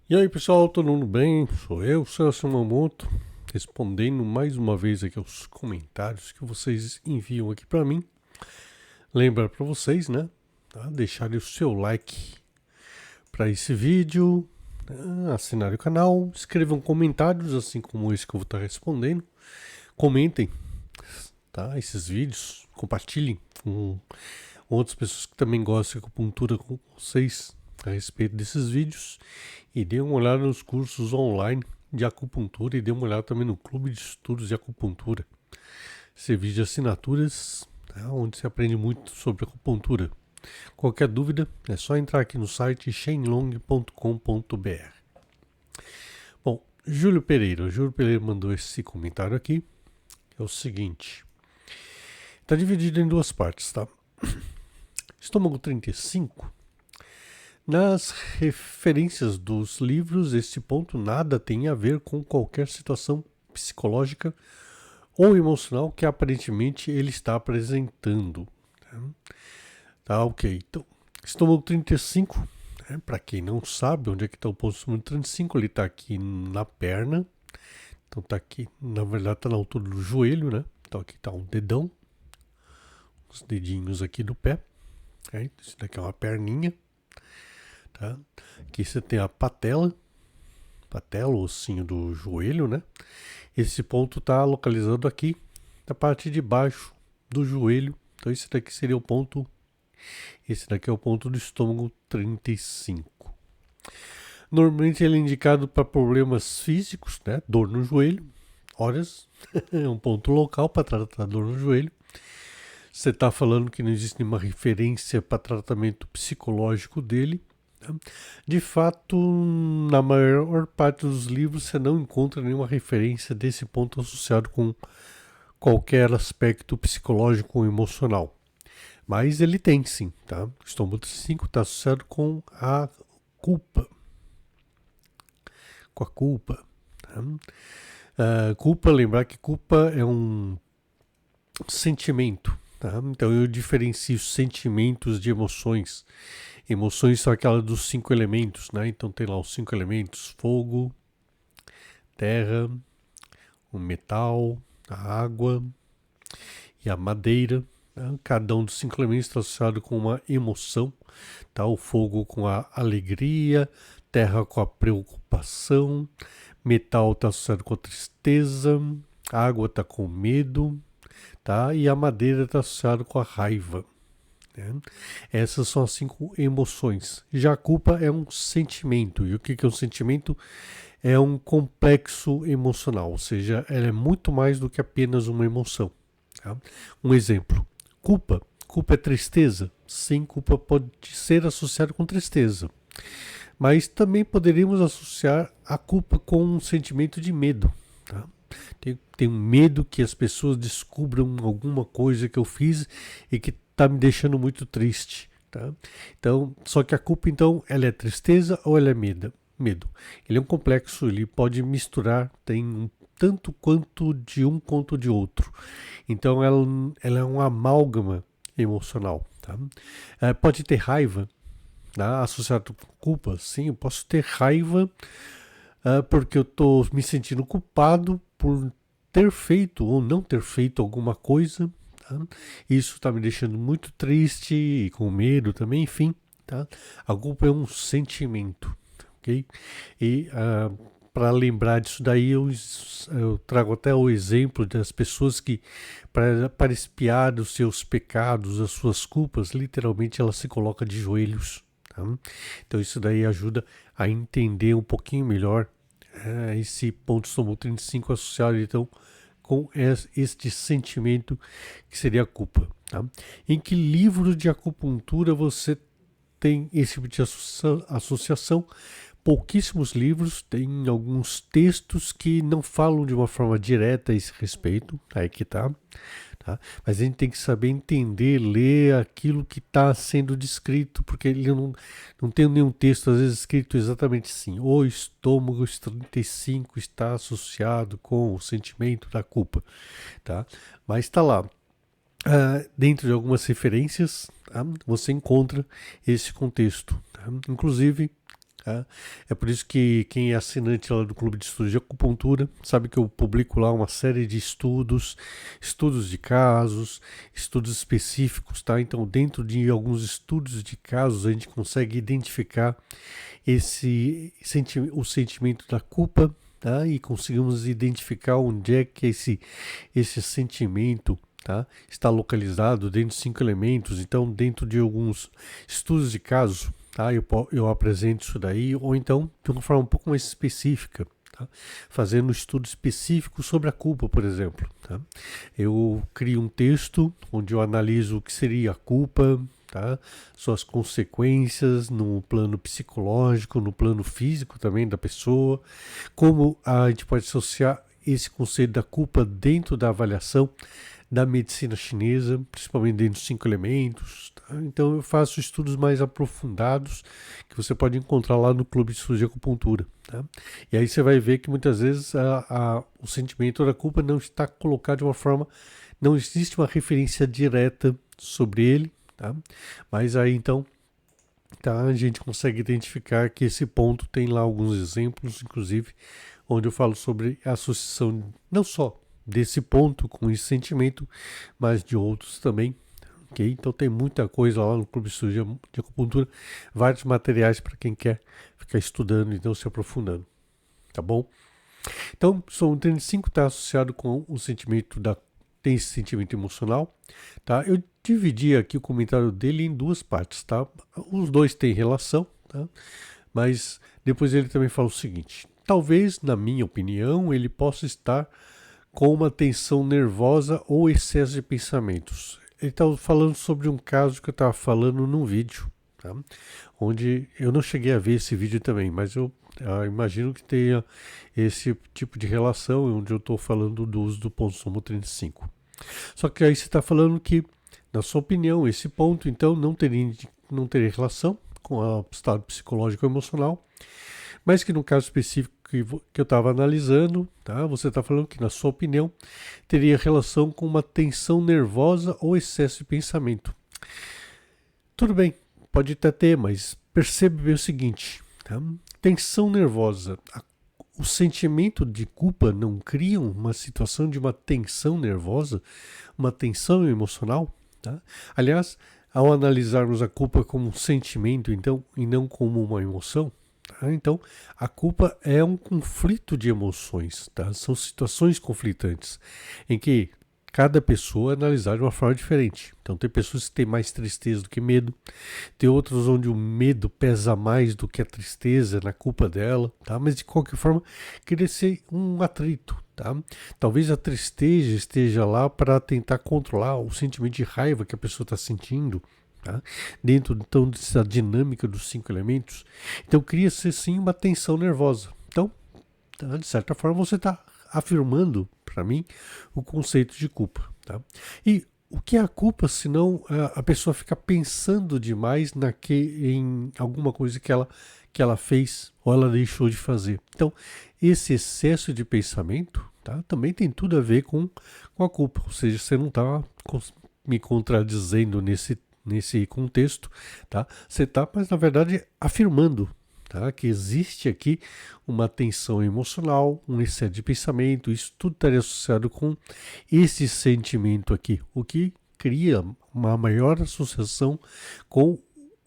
E aí pessoal, todo mundo bem? Sou eu, Celso Mamoto, respondendo mais uma vez aqui aos comentários que vocês enviam aqui para mim. Lembra para vocês, né? Tá? Deixarem o seu like para esse vídeo, assinarem o canal, escrevam comentários assim como esse que eu vou estar respondendo. Comentem, tá? Esses vídeos, compartilhem com outras pessoas que também gostam de acupuntura com vocês a respeito desses vídeos. E dê uma olhada nos cursos online de acupuntura e dê uma olhada também no Clube de Estudos de Acupuntura. Serviço de assinaturas, tá? Onde se aprende muito sobre acupuntura. Qualquer dúvida é só entrar aqui no site shenlong.com.br. Bom, Júlio Pereira mandou esse comentário aqui. É o seguinte: está dividido em duas partes, tá? Estômago 35. Nas referências dos livros, este ponto nada tem a ver com qualquer situação psicológica ou emocional que aparentemente ele está apresentando. Tá, ok. Então, estômago 35, para quem não sabe onde é que está o ponto estômago 35, ele está aqui na perna. Então está aqui, na verdade está na altura do joelho, né? Então aqui está um dedão, os dedinhos aqui do pé. Isso daqui é uma perninha. Tá? Aqui você tem a patela, o ossinho do joelho, né? Esse ponto está localizado aqui na parte de baixo do joelho. Então esse daqui seria o ponto. Esse daqui é o ponto do estômago 35. Normalmente ele é indicado para problemas físicos, né? Dor no joelho, horas. É um ponto local para tratar dor no joelho. Você está falando que não existe nenhuma referência para tratamento psicológico dele. De fato, na maior parte dos livros você não encontra nenhuma referência desse ponto associado com qualquer aspecto psicológico ou emocional. Mas ele tem sim, tá? O estômago 5 está associado com a culpa. Com a culpa. Tá? Culpa, lembrar que culpa é um sentimento. Tá? Então eu diferencio sentimentos de emoções. Emoções são aquelas dos 5 elementos, né? Então tem lá os 5 elementos: fogo, terra, o metal, a água e a madeira. Né? Cada um dos 5 elementos está associado com uma emoção. Tá? O fogo com a alegria, terra com a preocupação, metal está associado com a tristeza, a água está com medo, tá? E a madeira está associada com a raiva. Né? Essas são as 5 emoções. Já a culpa é um sentimento. E o que é um sentimento? É um complexo emocional, ou seja, ela é muito mais do que apenas uma emoção. Tá? Um exemplo: culpa. Culpa é tristeza? Sim, culpa pode ser associada com tristeza. Mas também poderíamos associar a culpa com um sentimento de medo. Tá? Tenho medo que as pessoas descubram alguma coisa que eu fiz e que está me deixando muito triste. Tá? Então, só que a culpa, então, ela é tristeza ou ela é medo? Ele é um complexo, ele pode misturar, tem um tanto quanto de um quanto de outro. Então, ela é um amálgama emocional. Tá? Pode ter raiva, tá? Associado com culpa. Sim, eu posso ter raiva porque eu estou me sentindo culpado por ter feito ou não ter feito alguma coisa. Tá? Isso está me deixando muito triste e com medo também, enfim. Tá? A culpa é um sentimento, ok? E para lembrar disso daí, eu trago até o exemplo das pessoas que, para expiar os seus pecados, as suas culpas, literalmente ela se coloca de joelhos. Tá? Então isso daí ajuda a entender um pouquinho melhor esse ponto estômago 35 associado então com este sentimento que seria a culpa. Tá? Em que livro de acupuntura você tem esse tipo de associação? Pouquíssimos livros, tem alguns textos que não falam de uma forma direta a esse respeito, aí que tá. Tá? Mas a gente tem que saber entender, ler aquilo que está sendo descrito, porque ele não tem nenhum texto, às vezes, escrito exatamente assim: o estômago 35 está associado com o sentimento da culpa. Tá? Mas está lá. Dentro de algumas referências, tá? Você encontra esse contexto. Tá? Inclusive, Tá? É por isso que quem é assinante lá do Clube de Estudos de Acupuntura sabe que eu publico lá uma série de estudos, estudos de casos, estudos específicos, tá? Então, dentro de alguns estudos de casos, a gente consegue identificar o sentimento da culpa, tá? E conseguimos identificar onde é que esse sentimento, tá, está localizado dentro de 5 elementos. Então, dentro de alguns estudos de caso, tá, eu apresento isso daí, ou então de uma forma um pouco mais específica, tá, fazendo um estudo específico sobre a culpa, por exemplo. Tá. Eu crio um texto onde eu analiso o que seria a culpa, tá, suas consequências no plano psicológico, no plano físico também da pessoa, como a gente pode associar esse conceito da culpa dentro da avaliação da medicina chinesa, principalmente dentro dos 5 elementos. Tá? Então eu faço estudos mais aprofundados que você pode encontrar lá no Clube de Estudos de Acupuntura. Tá? E aí você vai ver que muitas vezes o sentimento da culpa não está colocado de uma forma, não existe uma referência direta sobre ele, tá? Mas aí então tá, a gente consegue identificar que esse ponto tem lá alguns exemplos, inclusive, onde eu falo sobre a associação não só desse ponto com esse sentimento, mas de outros também. Okay? Então tem muita coisa lá no Clube de Estudos de Acupuntura, vários materiais para quem quer ficar estudando e então se aprofundando, tá bom? Então, o 35 está associado com o sentimento tem esse sentimento emocional, tá? Eu dividi aqui o comentário dele em duas partes, tá? Os dois têm relação, tá? Mas depois ele também fala o seguinte: talvez, na minha opinião, ele possa estar com uma tensão nervosa ou excesso de pensamentos. Ele estava falando sobre um caso que eu estava falando num vídeo, tá? Onde eu não cheguei a ver esse vídeo também, mas eu imagino que tenha esse tipo de relação, onde eu estou falando do uso do ponto somo 35. Só que aí você está falando que, na sua opinião, esse ponto então não teria relação com o estado psicológico ou emocional, mas que no caso específico que eu estava analisando, tá, você está falando que, na sua opinião, teria relação com uma tensão nervosa ou excesso de pensamento. Tudo bem, pode até ter, mas percebe bem o seguinte, tá? Tensão nervosa, o sentimento de culpa não cria uma situação de uma tensão nervosa, uma tensão emocional, tá? Aliás, ao analisarmos a culpa como um sentimento, então, e não como uma emoção, tá? Então, a culpa é um conflito de emoções, tá? São situações conflitantes, em que cada pessoa é analisada de uma forma diferente. Então, tem pessoas que têm mais tristeza do que medo, tem outras onde o medo pesa mais do que a tristeza na culpa dela, tá? Mas de qualquer forma, queria ser um atrito, tá? Talvez a tristeza esteja lá para tentar controlar o sentimento de raiva que a pessoa está sentindo, tá? Dentro então dessa dinâmica dos 5 elementos. Então, cria-se sim uma tensão nervosa. Então, tá? De certa forma, você está afirmando para mim o conceito de culpa, tá? E o que é a culpa se não a pessoa ficar pensando demais em alguma coisa que ela fez ou ela deixou de fazer? Então, esse excesso de pensamento, tá, também tem tudo a ver com a culpa. Ou seja, você não está me contradizendo nesse contexto, tá? Você está, mas na verdade, afirmando, tá, que existe aqui uma tensão emocional, um excesso de pensamento, isso tudo estaria associado com esse sentimento aqui, o que cria uma maior associação com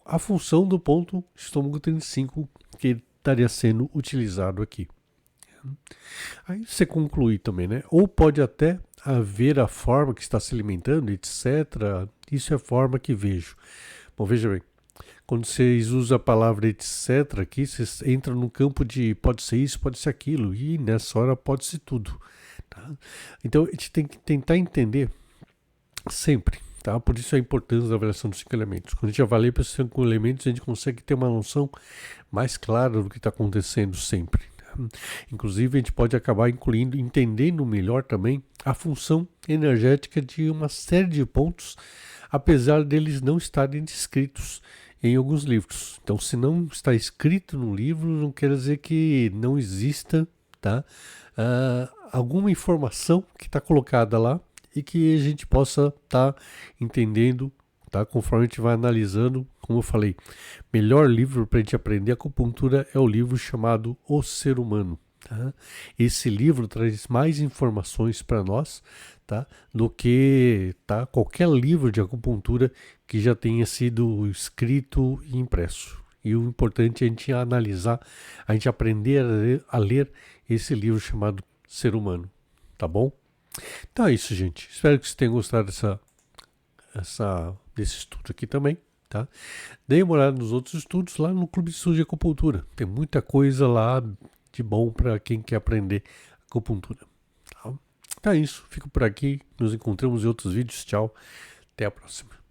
a função do ponto estômago 35 que estaria sendo utilizado aqui. Aí você conclui também, né? Ou pode até haver a forma que está se alimentando, etc. Isso é a forma que vejo. Bom, veja bem. Quando vocês usam a palavra etc aqui, vocês entram no campo de pode ser isso, pode ser aquilo, e nessa hora pode ser tudo. Tá? Então a gente tem que tentar entender sempre, tá? Por isso a importância da avaliação dos 5 elementos. Quando a gente avalia esses 5 elementos, a gente consegue ter uma noção mais clara do que está acontecendo sempre. Tá? Inclusive a gente pode acabar entendendo melhor também a função energética de uma série de pontos, apesar deles não estarem descritos em alguns livros. Então, se não está escrito no livro, não quer dizer que não exista, tá, alguma informação que está colocada lá e que a gente possa estar entendendo tá? Conforme a gente vai analisando, como eu falei, melhor livro para a gente aprender acupuntura é o livro chamado O Ser Humano. Tá? Esse livro traz mais informações para nós, tá? Do que, tá? Qualquer livro de acupuntura que já tenha sido escrito e impresso. E o importante é a gente analisar, a gente aprender a ler esse livro chamado Ser Humano, tá bom? Então é isso, gente. Espero que vocês tenham gostado desse estudo aqui também, tá? Dê uma olhada nos outros estudos lá no Clube de Estudos de Acupuntura. Tem muita coisa lá de bom para quem quer aprender acupuntura. Tá? Então é isso. Fico por aqui. Nos encontramos em outros vídeos. Tchau. Até a próxima.